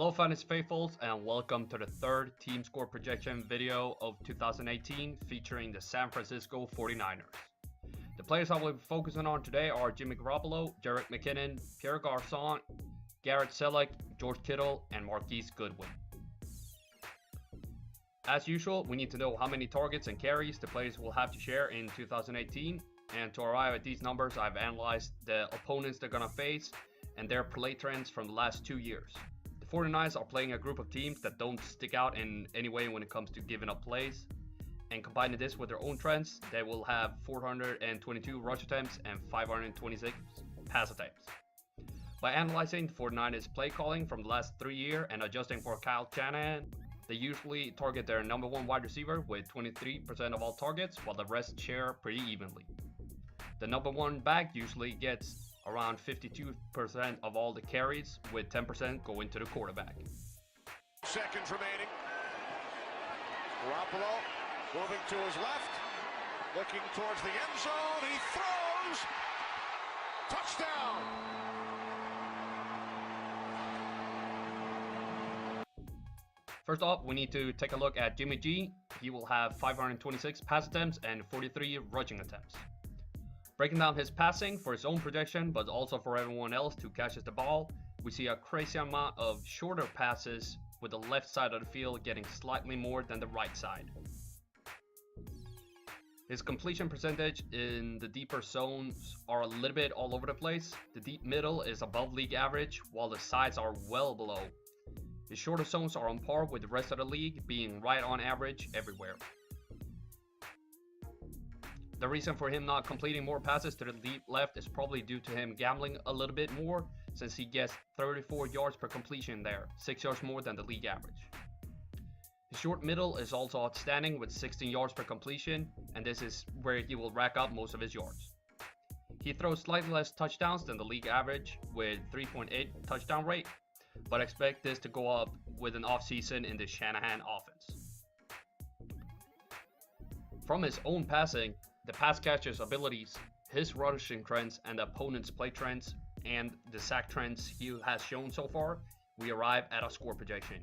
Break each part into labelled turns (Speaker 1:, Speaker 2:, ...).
Speaker 1: Hello fantasy faithfuls, and welcome to the third team score projection video of 2018 featuring the San Francisco 49ers. The players I will be focusing on today are Jimmy Garopplo, Jerick McKinnon, Pierre Garcon, Garrett Celek, George Kittle, and Marquise Goodwin. As usual, we need to know how many targets and carries the players will have to share in 2018, and to arrive at these numbers I've analyzed the opponents they're going to face and their play trends from the last 2 years. The 49ers are playing a group of teams that don't stick out in any way when it comes to giving up plays, and combining this with their own trends, they will have 422 rush attempts and 526 pass attempts. By analyzing the 49ers play calling from the last 3 years and adjusting for Kyle Shanahan, they usually target their number one wide receiver with 23% of all targets, while the rest share pretty evenly. The number one back usually gets around 52% of all the carries, with 10% going to the quarterback.
Speaker 2: Seconds remaining. Garopplo moving to his left, looking towards the end zone. He throws. Touchdown.
Speaker 1: First off, we need to take a look at Jimmy G. He will have 526 pass attempts and 43 rushing attempps. Breaking down his passing for his own projection, but also for everyone else who catches the ball, we see a crazy amount of shorter passes, with the left side of the field getting slightly more than the right side. His completion percentage in the deeper zones are a little bit all over the place. The deep middle is above league average, while the sides are well below. His shorter zones are on par with the rest of the league, being right on average everywhere. The reason for him not completing more passes to the deep left is probably due to him gambling a little bit more, since he gets 34 yards per completion there, 6 yards more than the league average. His short middle is also outstanding with 16 yards per completion, and this is where he will rack up most of his yards. He throws slightly less touchdowns than the league average with 3.8 touchdown rate, but expect this to go up with an offseason in the Shanahan offense. From his own passing, the pass catcher's abilities, his rushing trends, and the opponent's play trends, and the sack trends he has shown so far, we arrive at a score projection.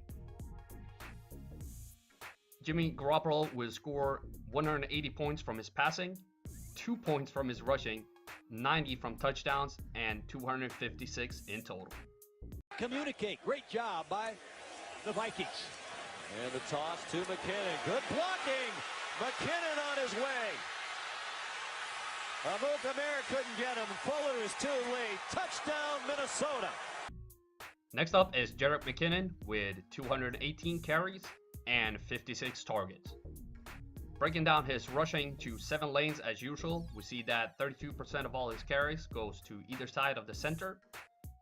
Speaker 1: Jimmy Garopplo will score 180 points from his passing, 2 points from his rushing, 90 from touchdowns, and 256 in total.
Speaker 3: Communicate. Great job by the Vikings.
Speaker 4: And the toss to McKinnon. Good blocking. McKinnon on his way. Amir couldn't get him. Fuller is too late. Touchdown, Minnesota.
Speaker 1: Next up is Jerick McKinnon with 218 carries and 56 targets. Breaking down his rushing to 7 lanes as usual, we see that 32% of all his carries goes to either side of the center,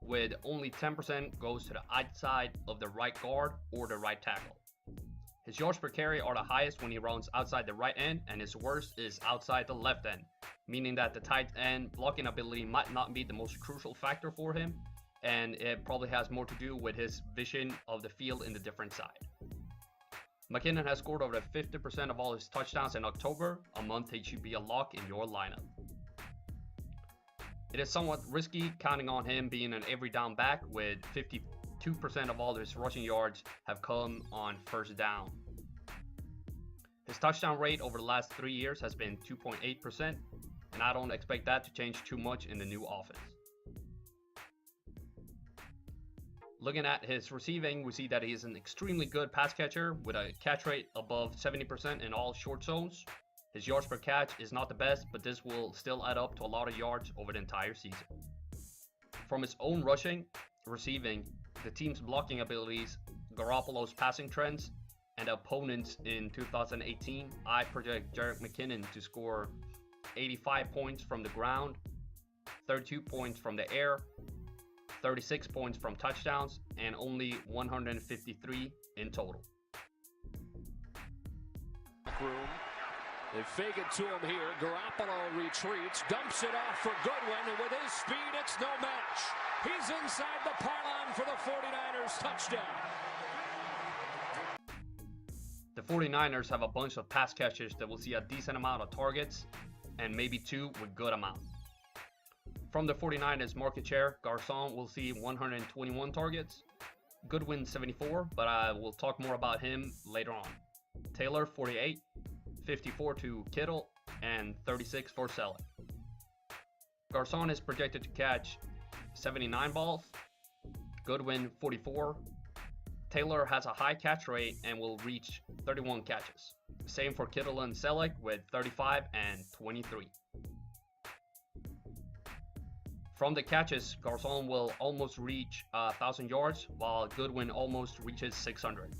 Speaker 1: with only 10% goes to the outside of the right guard or the right tackle. His yards per carry are the highest when he runs outside the right end, and his worst is outside the left end, meaning that the tight end blocking ability might not be the most crucial factor for him, and it probably has more to do with his vision of the field in the different side. McKinnon has scored over 50% of all his touchdowns in October, a month he should be a lock in your lineup. It is somewhat risky counting on him being an every down back, with 52% of all his rushing yards have come on first down. His touchdown rate over the last 3 years has been 2.8%, and I don't expect that to change too much in the new offense. Looking at his receiving, we see that he is an extremely good pass catcher with a catch rate above 70% in all short zones. His yards per catch is not the best, but this will still add up to a lot of yards over the entire season. From his own rushing, receiving, the team's blocking abilities, Garoppolo's passing trends, and opponents in 2018, I project Jerick McKinnon to score 85 points from the ground, 32 points from the air, 36 points from touchdowns, and only 153 in total.
Speaker 4: Room. They fake it to him here. Garoppolo retreats, dumps it off for Goodwin, and with his speed, it's no match. He's inside the pylon for the 49ers touchdown.
Speaker 1: The 49ers have a bunch of pass catchers that will see a decent amount of targets, and maybe 2 with good amount. From the 49ers market share, Garcon will see 121 targets, Goodwin 74, but I will talk more about him later on. Taylor 48, 54 to Kittle, and 36 for Celek. Garcon is projected to catch 79 balls, Goodwin 44. Taylor has a high catch rate and will reach 31 catches. Same for Kittle and Celek with 35 and 23. From the catches, Garcon will almost reach 1,000 yards, while Goodwin almost reaches 600.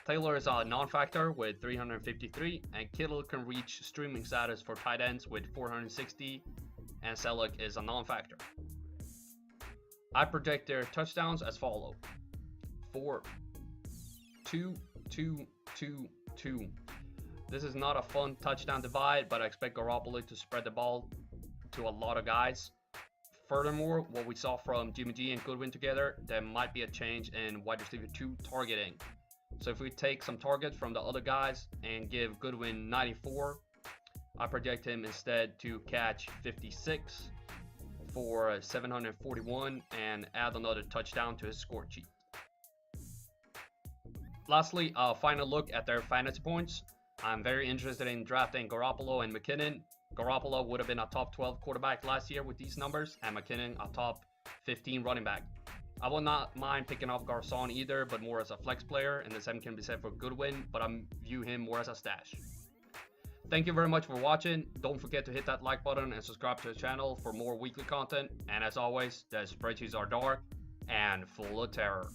Speaker 1: Taylor is a non-factor with 353, and Kittle can reach streaming status for tight ends with 460, and Celek is a non-factor. I project their touchdowns as follow: 4, 2, 2, 2, 2. This is not a fun touchdown divide, but I expect Garopplo to spread the ball to a lot of guys. Furthermore, what we saw from Jimmy G and Goodwin together, there might be a change in wide receiver 2 targeting. So if we take some targets from the other guys and give Goodwin 94, I project him instead to catch 56 for 741 and add another touchdown to his score sheet. Lastly, a final look at their fantasy points. I'm very interested in drafting Garopplo and McKinnon. Garoppolo would have been a top 12 quarterback last year with these numbers, and McKinnon a top 15 running back. I will not mind picking up Garcon either, but more as a flex player, and the same can be said for Goodwin, but I view him more as a stash. Thank you very much for watching. Don't forget to hit that like button and subscribe to the channel for more weekly content. And as always, the spreadsheets are dark and full of terror.